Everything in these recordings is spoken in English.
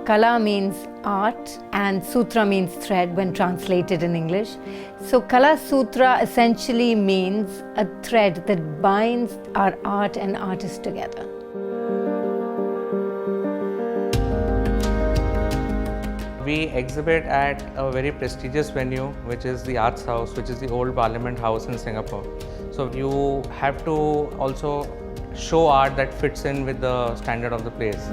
Kala means art and Sutra means thread when translated in English. So Kala Sutra essentially means a thread that binds our art and artists together. We exhibit at a very prestigious venue, which is the Arts House, which is the old Parliament House in Singapore. So you have to also show art that fits in with the standard of the place.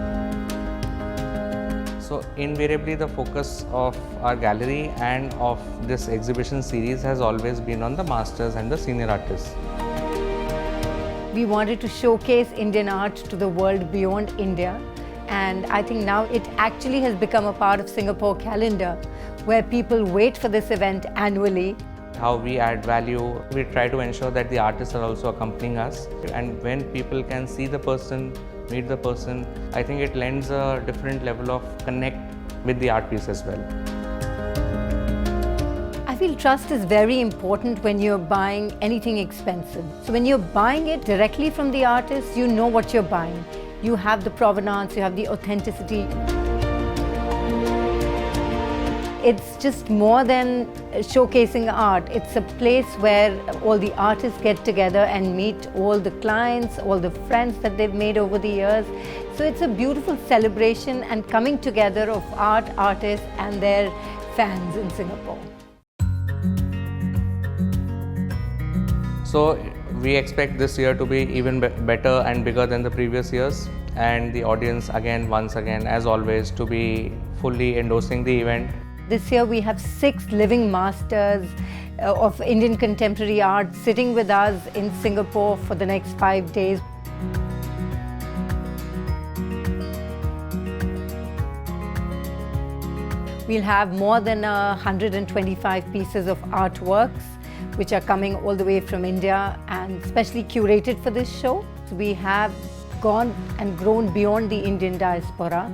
So invariably the focus of our gallery and of this exhibition series has always been on the masters and the senior artists. We wanted to showcase Indian art to the world beyond India. And I think now it actually has become a part of Singapore calendar, where people wait for this event annually. How we add value, we try to ensure that the artists are also accompanying us. And when people can see the person, meet the person, I think it lends a different level of connect with the art piece as well. I feel trust is very important when you're buying anything expensive. So when you're buying it directly from the artist, you know what you're buying. You have the provenance, you have the authenticity. It's just more than showcasing art. It's a place where all the artists get together and meet all the clients, all the friends that they've made over the years. So it's a beautiful celebration and coming together of art, artists and their fans in Singapore. So we expect this year to be even better and bigger than the previous years, and the audience once again as always to be fully endorsing the event. This year we have 6 living masters of Indian contemporary art sitting with us in Singapore for the next 5 days. We'll have more than 125 pieces of artworks which are coming all the way from India and specially curated for this show. So we have gone and grown beyond the Indian diaspora,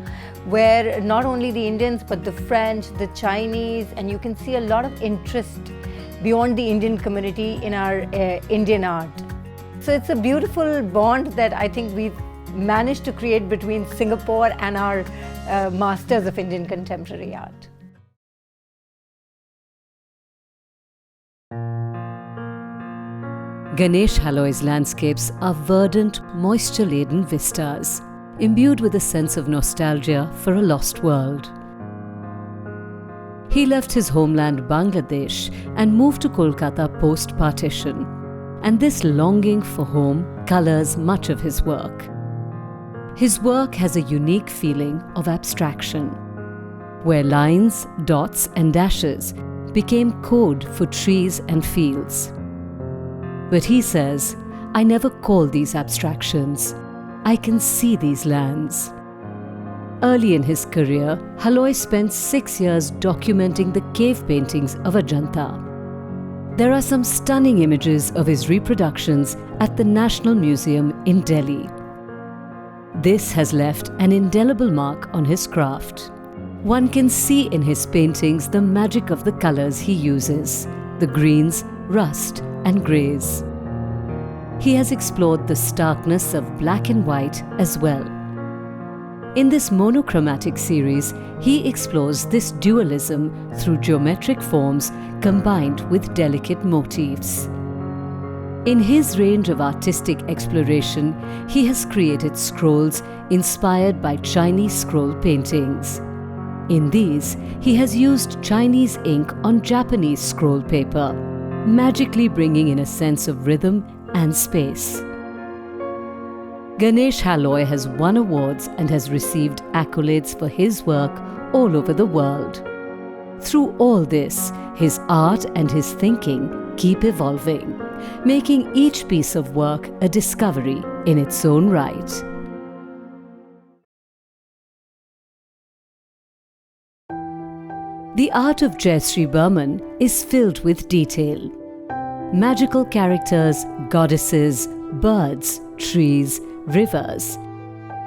where not only the Indians but the French, the Chinese, and you can see a lot of interest beyond the Indian community in our Indian art. So it's a beautiful bond that I think we've managed to create between Singapore and our masters of Indian contemporary art. Ganesh Haloy's landscapes are verdant, moisture-laden vistas, imbued with a sense of nostalgia for a lost world. He left his homeland Bangladesh and moved to Kolkata post-partition, and this longing for home colours much of his work. His work has a unique feeling of abstraction, where lines, dots and dashes became code for trees and fields. But he says, I never call these abstractions. I can see these lands. Early in his career, Haloy spent 6 years documenting the cave paintings of Ajanta. There are some stunning images of his reproductions at the National Museum in Delhi. This has left an indelible mark on his craft. One can see in his paintings the magic of the colors he uses, the greens, rust, and greys. He has explored the starkness of black and white as well. In this monochromatic series, he explores this dualism through geometric forms combined with delicate motifs. In his range of artistic exploration, he has created scrolls inspired by Chinese scroll paintings. In these, he has used Chinese ink on Japanese scroll paper, magically bringing in a sense of rhythm and space. Ganesh Haloy has won awards and has received accolades for his work all over the world. Through all this, his art and his thinking keep evolving, making each piece of work a discovery in its own right. The art of Jayashree Burman is filled with detail. Magical characters, goddesses, birds, trees, rivers.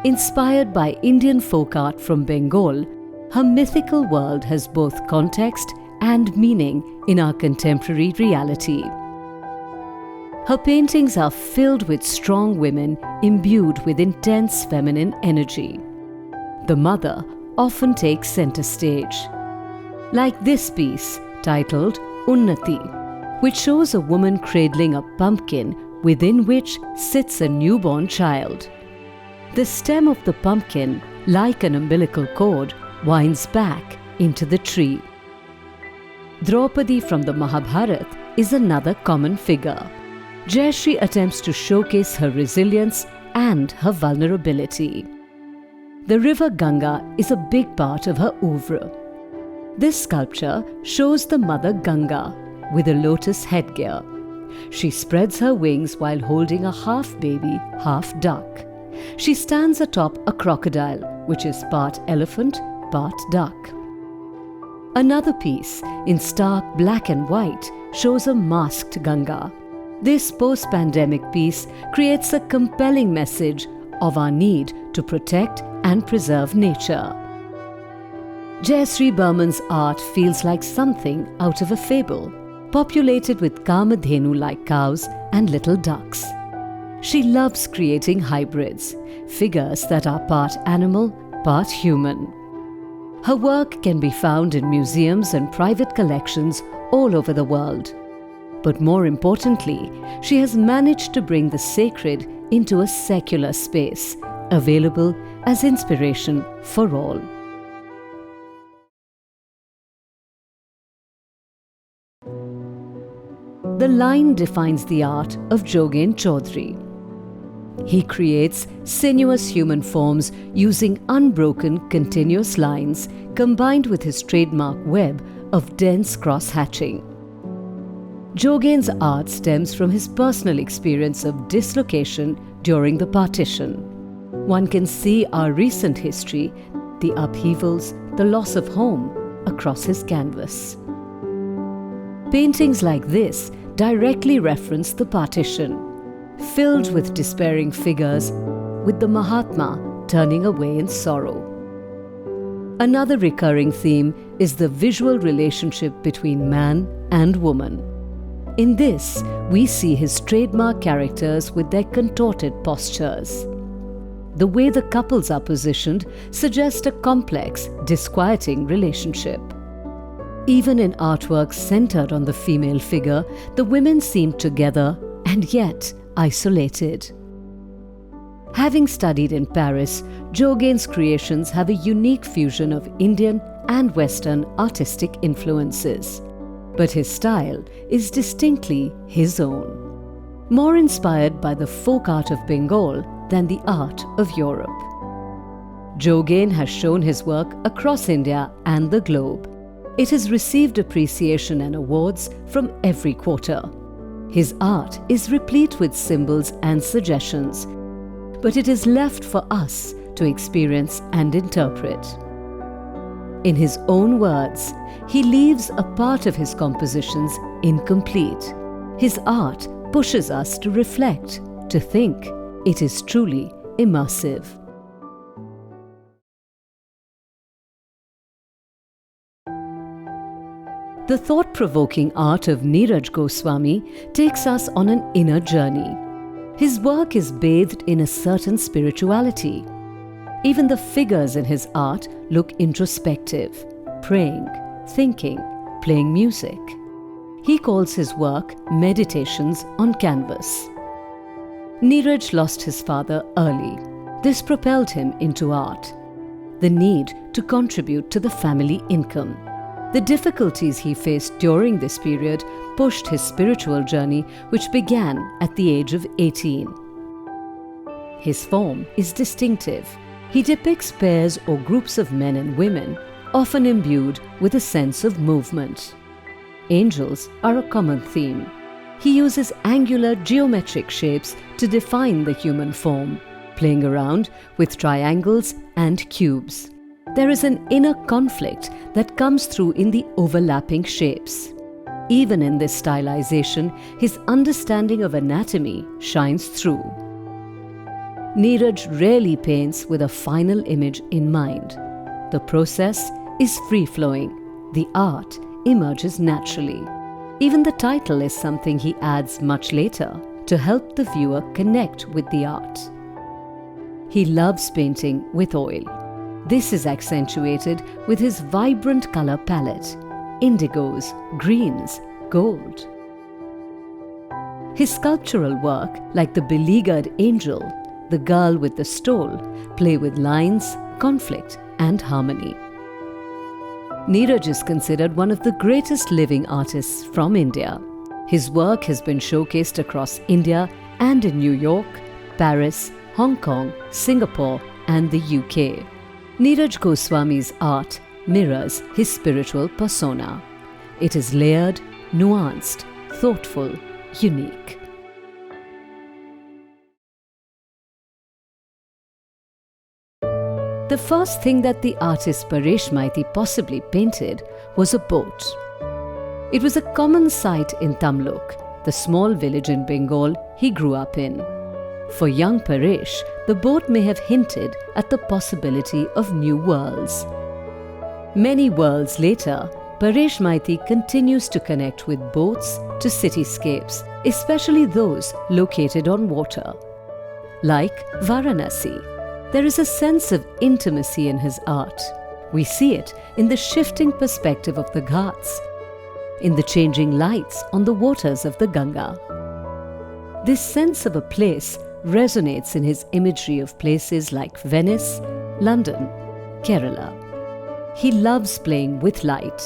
Inspired by Indian folk art from Bengal, her mythical world has both context and meaning in our contemporary reality. Her paintings are filled with strong women imbued with intense feminine energy. The mother, often take center stage. Like this piece titled Unnati, which shows a woman cradling a pumpkin within which sits a newborn child. The stem of the pumpkin, like an umbilical cord, winds back into the tree. Draupadi from the Mahabharata is another common figure. Jayashree attempts to showcase her resilience and her vulnerability. The river Ganga is a big part of her oeuvre. This sculpture shows the mother Ganga with a lotus headgear. She spreads her wings while holding a half baby, half duck. She stands atop a crocodile, which is part elephant, part duck. Another piece, in stark black and white, shows a masked Ganga. This post-pandemic piece creates a compelling message of our need to protect and preserve nature. Jayashree Burman's art feels like something out of a fable, populated with Kamadhenu-like cows and little ducks. She loves creating hybrids, figures that are part animal, part human. Her work can be found in museums and private collections all over the world. But more importantly, she has managed to bring the sacred into a secular space, available as inspiration for all. The line defines the art of Jogen Chaudhary. He creates sinuous human forms using unbroken continuous lines combined with his trademark web of dense cross-hatching. Jogen's art stems from his personal experience of dislocation during the partition. One can see our recent history, the upheavals, the loss of home, across his canvas. Paintings like this directly reference the partition, filled with despairing figures, with the Mahatma turning away in sorrow. Another recurring theme is the visual relationship between man and woman. In this, we see his trademark characters with their contorted postures. The way the couples are positioned suggests a complex, disquieting relationship. Even in artworks centered on the female figure, the women seem together and yet isolated. Having studied in Paris, Jogen's creations have a unique fusion of Indian and Western artistic influences. But his style is distinctly his own, more inspired by the folk art of Bengal than the art of Europe. Jogen has shown his work across India and the globe. It has received appreciation and awards from every quarter. His art is replete with symbols and suggestions, but it is left for us to experience and interpret. In his own words, he leaves a part of his compositions incomplete. His art pushes us to reflect, to think. It is truly immersive. The thought-provoking art of Neeraj Goswami takes us on an inner journey. His work is bathed in a certain spirituality. Even the figures in his art look introspective, praying, thinking, playing music. He calls his work meditations on canvas. Neeraj lost his father early. This propelled him into art. The need to contribute to the family income. The difficulties he faced during this period pushed his spiritual journey, which began at the age of 18. His form is distinctive. He depicts pairs or groups of men and women, often imbued with a sense of movement. Angels are a common theme. He uses angular geometric shapes to define the human form, playing around with triangles and cubes. There is an inner conflict that comes through in the overlapping shapes. Even in this stylization, his understanding of anatomy shines through. Neeraj rarely paints with a final image in mind. The process is free-flowing. The art emerges naturally. Even the title is something he adds much later to help the viewer connect with the art. He loves painting with oil. This is accentuated with his vibrant color palette: indigos, greens, gold. His sculptural work, like the beleaguered angel, the girl with the stole, play with lines, conflict, and harmony. Neeraj is considered one of the greatest living artists from India. His work has been showcased across India and in New York, Paris, Hong Kong, Singapore, and the UK. Neeraj Goswami's art mirrors his spiritual persona. It is layered, nuanced, thoughtful, unique. The first thing that the artist Paresh Maiti possibly painted was a boat. It was a common sight in Tamluk, the small village in Bengal he grew up in. For young Paresh, the boat may have hinted at the possibility of new worlds. Many worlds later, Paresh Maiti continues to connect with boats to cityscapes, especially those located on water. Like Varanasi, there is a sense of intimacy in his art. We see it in the shifting perspective of the Ghats, in the changing lights on the waters of the Ganga. This sense of a place resonates in his imagery of places like Venice, London, Kerala. He loves playing with light,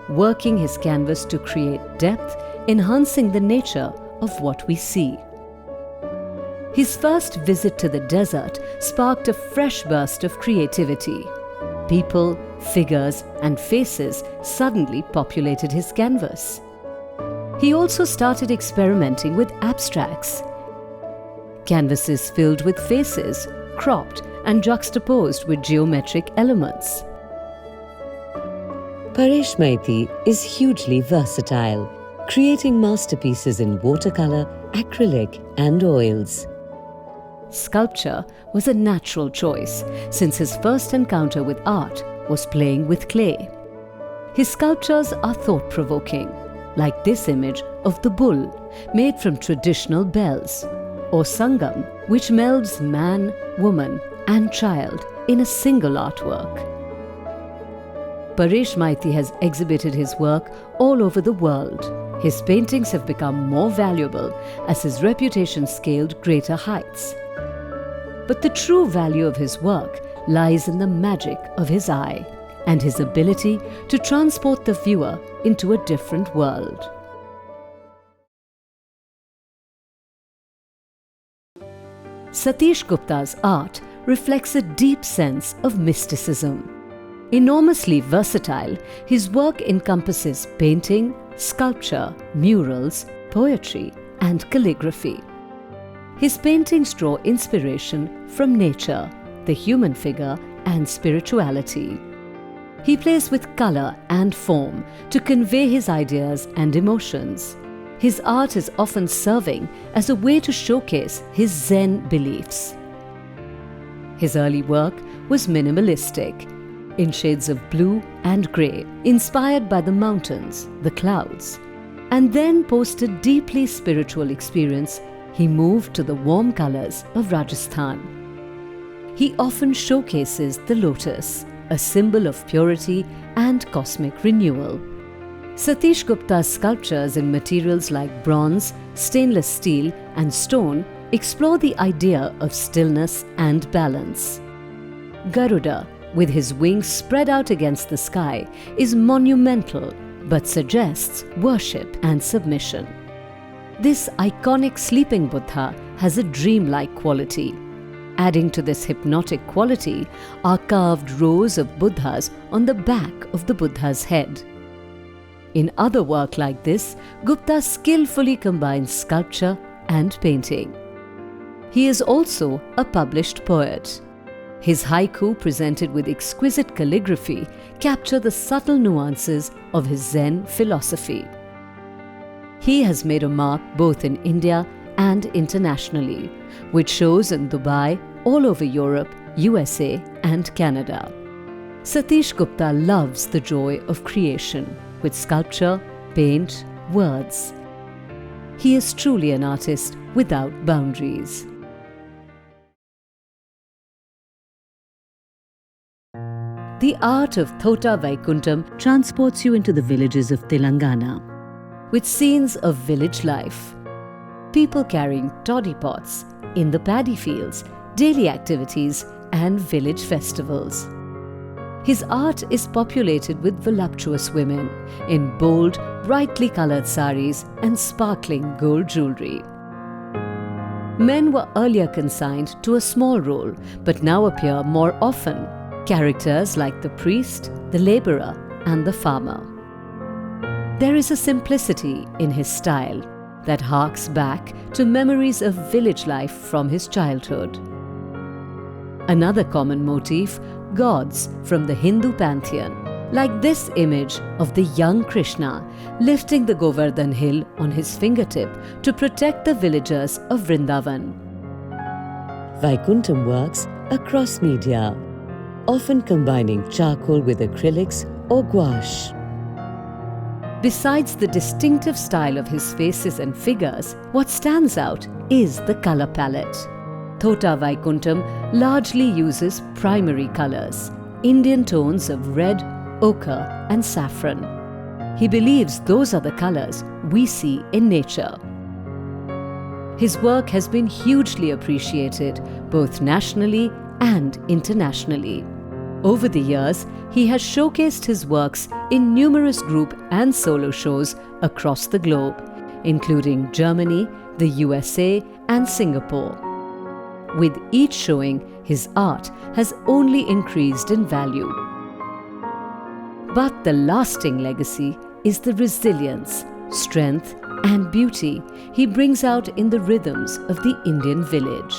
working his canvas to create depth, enhancing the nature of what we see. His first visit to the desert sparked a fresh burst of creativity. People, figures, and faces suddenly populated his canvas. He also started experimenting with abstracts. Canvases filled with faces, cropped and juxtaposed with geometric elements. Paresh Maiti is hugely versatile, creating masterpieces in watercolor, acrylic, and oils. Sculpture was a natural choice, since his first encounter with art was playing with clay. His sculptures are thought-provoking, like this image of the bull, made from traditional bells, or Sangam, which melds man, woman, and child in a single artwork. Paresh Maiti has exhibited his work all over the world. His paintings have become more valuable as his reputation scaled greater heights. But the true value of his work lies in the magic of his eye and his ability to transport the viewer into a different world. Satish Gupta's art reflects a deep sense of mysticism. Enormously versatile, his work encompasses painting, sculpture, murals, poetry, and calligraphy. His paintings draw inspiration from nature, the human figure, and spirituality. He plays with color and form to convey his ideas and emotions. His art is often serving as a way to showcase his Zen beliefs. His early work was minimalistic, in shades of blue and grey, inspired by the mountains, the clouds. And then post a deeply spiritual experience, he moved to the warm colours of Rajasthan. He often showcases the lotus, a symbol of purity and cosmic renewal. Satish Gupta's sculptures in materials like bronze, stainless steel, and stone explore the idea of stillness and balance. Garuda, with his wings spread out against the sky, is monumental but suggests worship and submission. This iconic sleeping Buddha has a dreamlike quality. Adding to this hypnotic quality are carved rows of Buddhas on the back of the Buddha's head. In other work like this, Gupta skillfully combines sculpture and painting. He is also a published poet. His haiku, presented with exquisite calligraphy, capture the subtle nuances of his Zen philosophy. He has made a mark both in India and internationally, with shows in Dubai, all over Europe, USA, and Canada. Satish Gupta loves the joy of creation with sculpture, paint, words. He is truly an artist without boundaries. the art of Thota Vaikuntham transports you into the villages of Telangana, with scenes of village life. People carrying toddy pots in the paddy fields, daily activities and village festivals. His art is populated with voluptuous women in bold, brightly coloured saris and sparkling gold jewellery. Men were earlier consigned to a small role, but now appear more often. Characters like the priest, the labourer and the farmer. There is a simplicity in his style that harks back to memories of village life from his childhood. Another common motif, gods from the Hindu pantheon, like this image of the young Krishna lifting the Govardhan hill on his fingertip to protect the villagers of Vrindavan. Vaikuntham works across media, often combining charcoal with acrylics or gouache. Besides the distinctive style of his faces and figures, what stands out is the colour palette. Thota Vaikuntham largely uses primary colours, Indian tones of red, ochre and saffron. He believes those are the colours we see in nature. His work has been hugely appreciated both nationally and internationally. Over the years, he has showcased his works in numerous group and solo shows across the globe, including Germany, the USA and Singapore. With each showing, his art has only increased in value. But the lasting legacy is the resilience, strength and beauty he brings out in the rhythms of the Indian village.